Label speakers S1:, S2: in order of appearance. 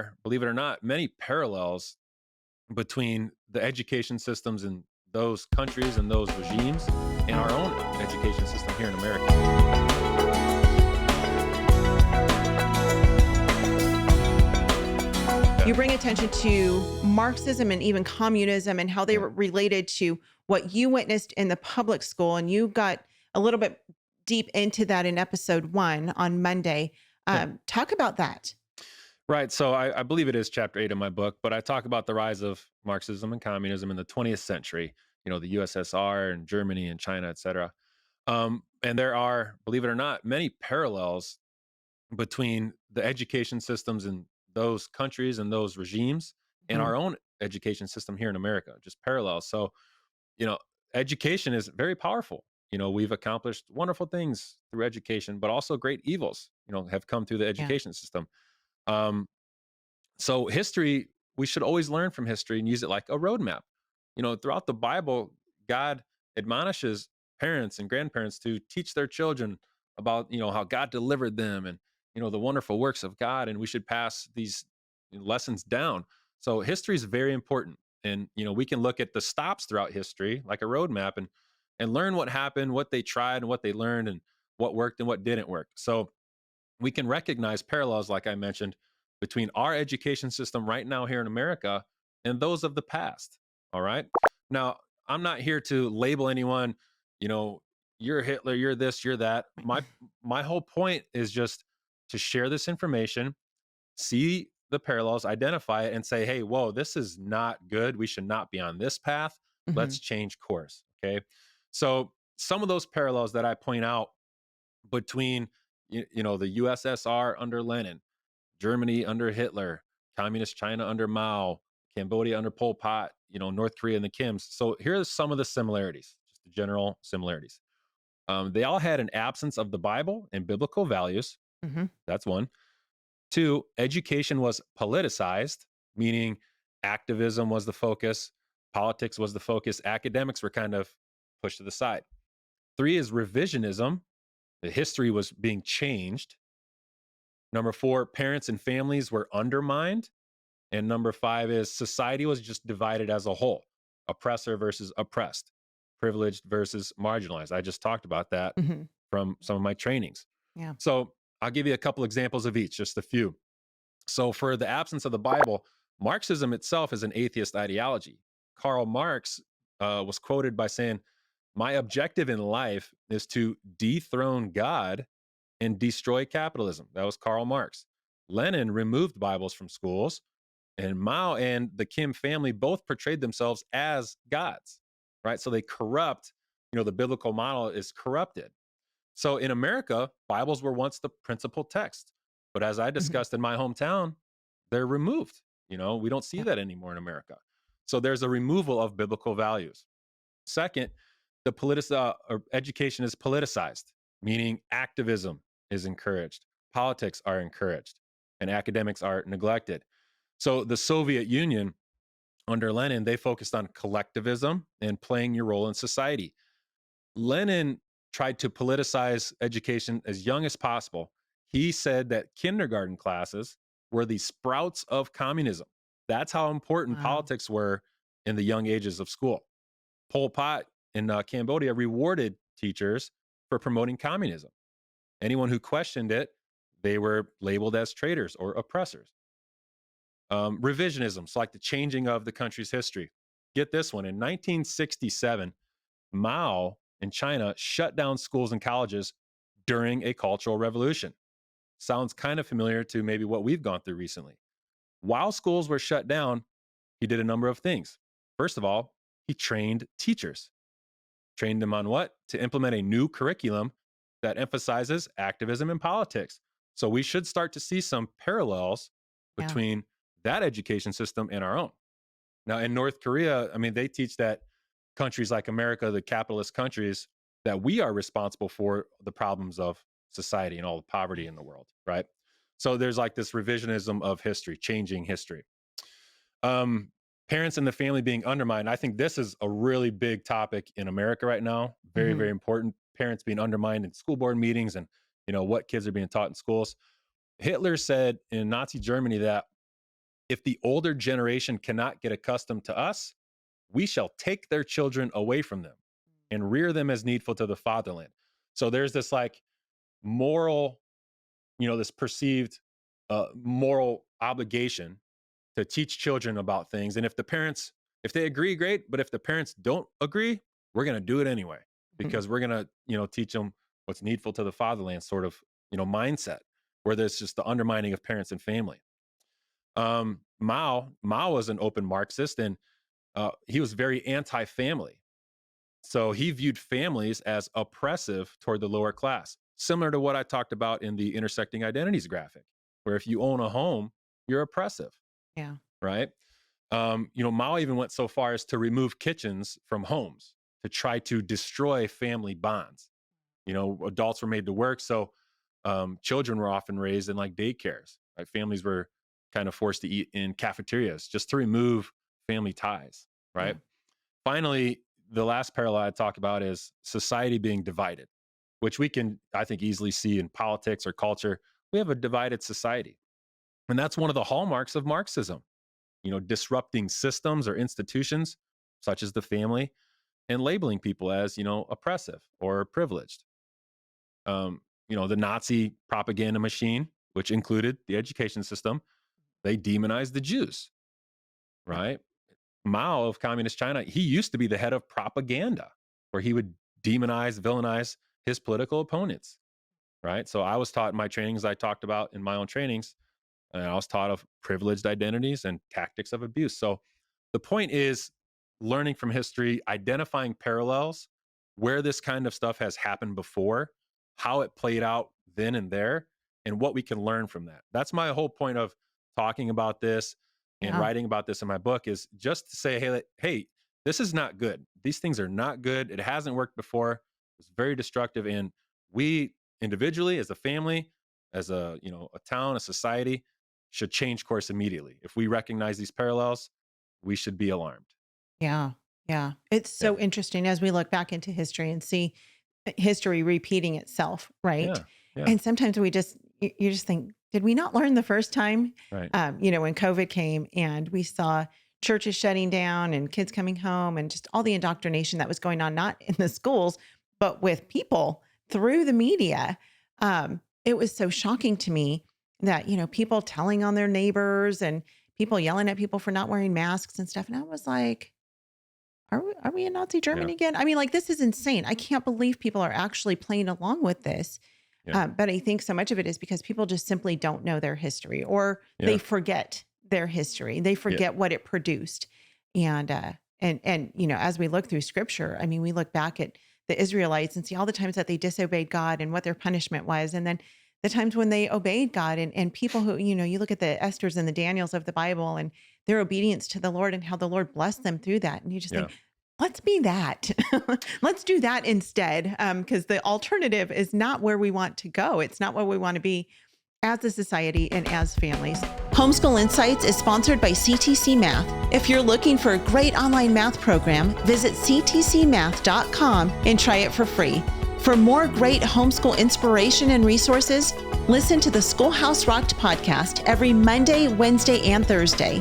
S1: are, believe it or not, many parallels between the education systems in those countries and those regimes and our own education system here in America.
S2: You bring attention to Marxism and even communism and how they were related to what you witnessed in the public school. And you got a little bit deep into that in episode 1 on Monday. Talk about that.
S1: Right. So I believe it is chapter 8 of my book, but I talk about the rise of Marxism and communism in the 20th century, the USSR and Germany and China, et cetera. And there are, believe it or not, many parallels between the education systems in those countries and those regimes and our own education system here in America, just parallels. So, education is very powerful. We've accomplished wonderful things through education, but also great evils, have come through the education system. So history, we should always learn from history and use it like a roadmap. Throughout the Bible, God admonishes parents and grandparents to teach their children about, how God delivered them and, the wonderful works of God. And we should pass these lessons down. So history is very important. And, we can look at the stops throughout history like a roadmap and learn what happened, what they tried and what they learned and what worked and what didn't work. So we can recognize parallels, like I mentioned, between our education system right now here in America and those of the past. All right. Now, I'm not here to label anyone, you're Hitler, you're this, you're that. My whole point is just to share this information, see the parallels, identify it, and say, hey, whoa, this is not good. We should not be on this path. Let's change course. Okay. So some of those parallels that I point out between the USSR under Lenin, Germany under Hitler, communist China under Mao, Cambodia under Pol Pot, North Korea and the Kims. So here are some of the similarities, just the general similarities. They all had an absence of the Bible and biblical values. That's one. 2, education was politicized, meaning activism was the focus, politics was the focus, academics were kind of pushed to the side. 3 is revisionism. The history was being changed. Number 4, parents and families were undermined. And number 5 is society was just divided as a whole, oppressor versus oppressed, privileged versus marginalized. I just talked about that from some of my trainings.
S2: Yeah.
S1: So I'll give you a couple examples of each, just a few. So for the absence of the Bible, Marxism itself is an atheist ideology. Karl Marx was quoted by saying, "My objective in life is to dethrone God and destroy capitalism." That was Karl Marx. Lenin removed Bibles from schools, and Mao and the Kim family both portrayed themselves as gods, right? So they corrupt, the biblical model is corrupted. So in America, Bibles were once the principal text. But as I discussed in my hometown, they're removed. We don't see that anymore in America. So there's a removal of biblical values. Second, education is politicized, meaning activism is encouraged, politics are encouraged, and academics are neglected. So the Soviet Union under Lenin, they focused on collectivism and playing your role in society. Lenin tried to politicize education as young as possible. He said that kindergarten classes were the sprouts of communism. That's how important politics were in the young ages of school. Pol Pot in Cambodia rewarded teachers for promoting communism. Anyone who questioned it, they were labeled as traitors or oppressors. Revisionism, so like the changing of the country's history. Get this one. In 1967, Mao in China shut down schools and colleges during a cultural revolution. Sounds kind of familiar to maybe what we've gone through recently. While schools were shut down, he did a number of things. First of all, he trained teachers. Trained them on what? To implement a new curriculum that emphasizes activism and politics. So we should start to see some parallels between that education system and our own. Now, in North Korea, they teach that countries like America, the capitalist countries, that we are responsible for the problems of society and all the poverty in the world, right? So there's like this revisionism of history, changing history. Parents and the family being undermined. I think this is a really big topic in America right now. Very, very important. Parents being undermined in school board meetings and, what kids are being taught in schools. Hitler said in Nazi Germany that if the older generation cannot get accustomed to us, we shall take their children away from them and rear them as needful to the fatherland. So there's this like moral, this perceived moral obligation to teach children about things. And if they agree, great. But if the parents don't agree, we're going to do it anyway, because we're going to, teach them what's needful to the fatherland sort of, mindset, where there's just the undermining of parents and family. Mao was an open Marxist, and he was very anti-family. So he viewed families as oppressive toward the lower class, similar to what I talked about in the intersecting identities graphic, where if you own a home, you're oppressive.
S2: Yeah.
S1: Right. Mao even went so far as to remove kitchens from homes to try to destroy family bonds. Adults were made to work. So children were often raised in like daycares, right? Families were kind of forced to eat in cafeterias just to remove family ties. Right.
S2: Yeah.
S1: Finally, the last parallel I talk about is society being divided, which we can, I think, easily see in politics or culture. We have a divided society. And that's one of the hallmarks of Marxism, disrupting systems or institutions such as the family and labeling people as, oppressive or privileged. The Nazi propaganda machine, which included the education system, they demonized the Jews, right? Mao of Communist China, he used to be the head of propaganda, where he would demonize, villainize his political opponents, right? So I was taught in my trainings, I talked about in my own trainings, and I was taught of privileged identities and tactics of abuse. So the point is learning from history, identifying parallels, where this kind of stuff has happened before, how it played out then and there, and what we can learn from that. That's my whole point of talking about this and writing about this in my book, is just to say, hey, this is not good. These things are not good. It hasn't worked before. It's very destructive. And we individually, as a family, as a town, a society, should change course immediately. If we recognize these parallels, we should be alarmed.
S2: Yeah. Yeah. It's so interesting as we look back into history and see history repeating itself, right?
S1: Yeah. Yeah.
S2: And sometimes you just think, did we not learn the first time?
S1: Right.
S2: When COVID came and we saw churches shutting down and kids coming home and just all the indoctrination that was going on, not in the schools, but with people through the media. It was so shocking to me that, people telling on their neighbors and people yelling at people for not wearing masks and stuff. And I was like, are we in Nazi Germany again? I mean, like, this is insane. I can't believe people are actually playing along with this.
S1: Yeah.
S2: But I think so much of it is because people just simply don't know their history, or they forget their history. They forget what it produced. And as we look through scripture, I mean, we look back at the Israelites and see all the times that they disobeyed God and what their punishment was. And then the times when they obeyed God, and people who, you look at the Esthers and the Daniels of the Bible and their obedience to the Lord and how the Lord blessed them through that. And you just think, let's be that. Let's do that instead. Because the alternative is not where we want to go. It's not where we want to be as a society and as families. Homeschool Insights is sponsored by CTC Math. If you're looking for a great online math program, visit ctcmath.com and try it for free. For more great homeschool inspiration and resources, listen to the Schoolhouse Rocked podcast every Monday, Wednesday, and Thursday.